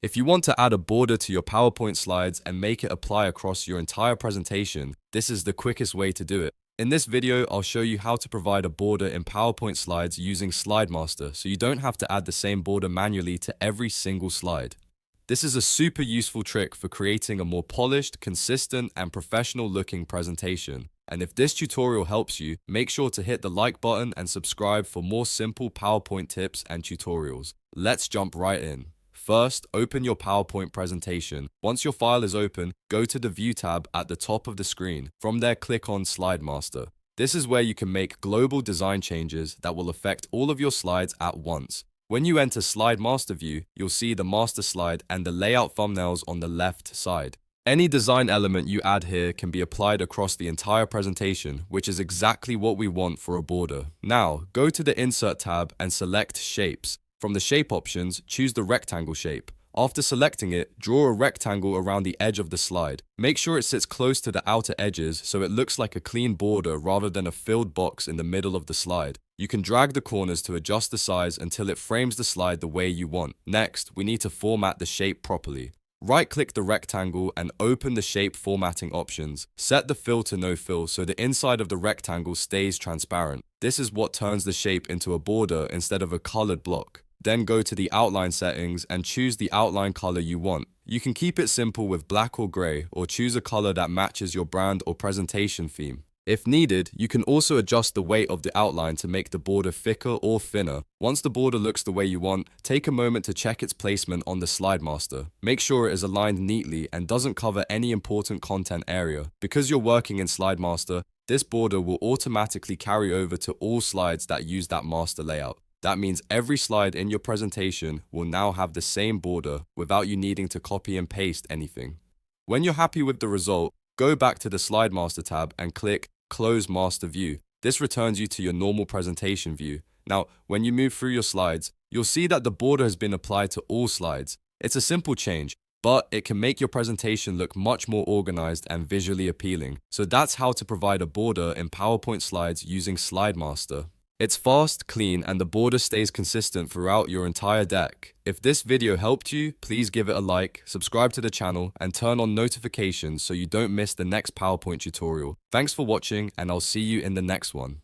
If you want to add a border to your PowerPoint slides and make it apply across your entire presentation, this is the quickest way to do it. In this video, I'll show you how to provide a border in PowerPoint slides using Slide Master, so you don't have to add the same border manually to every single slide. This is a super useful trick for creating a more polished, consistent, and professional looking presentation. And if this tutorial helps you, make sure to hit the like button and subscribe for more simple PowerPoint tips and tutorials. Let's jump right in. First, open your PowerPoint presentation. Once your file is open, go to the View tab at the top of the screen. From there, click on Slide Master. This is where you can make global design changes that will affect all of your slides at once. When you enter Slide Master View, you'll see the master slide and the layout thumbnails on the left side. Any design element you add here can be applied across the entire presentation, which is exactly what we want for a border. Now, go to the Insert tab and select Shapes. From the shape options, choose the rectangle shape. After selecting it, draw a rectangle around the edge of the slide. Make sure it sits close to the outer edges so it looks like a clean border rather than a filled box in the middle of the slide. You can drag the corners to adjust the size until it frames the slide the way you want. Next, we need to format the shape properly. Right-click the rectangle and open the shape formatting options. Set the fill to no fill so the inside of the rectangle stays transparent. This is what turns the shape into a border instead of a colored block. Then go to the outline settings and choose the outline color you want. You can keep it simple with black or gray, or choose a color that matches your brand or presentation theme. If needed, you can also adjust the weight of the outline to make the border thicker or thinner. Once the border looks the way you want, take a moment to check its placement on the Slide Master. Make sure it is aligned neatly and doesn't cover any important content area. Because you're working in Slide Master, this border will automatically carry over to all slides that use that master layout. That means every slide in your presentation will now have the same border without you needing to copy and paste anything. When you're happy with the result, go back to the Slide Master tab and click Close Master View. This returns you to your normal presentation view. Now, when you move through your slides, you'll see that the border has been applied to all slides. It's a simple change, but it can make your presentation look much more organized and visually appealing. So that's how to provide a border in PowerPoint slides using Slide Master. It's fast, clean, and the border stays consistent throughout your entire deck. If this video helped you, please give it a like, subscribe to the channel, and turn on notifications so you don't miss the next PowerPoint tutorial. Thanks for watching, and I'll see you in the next one.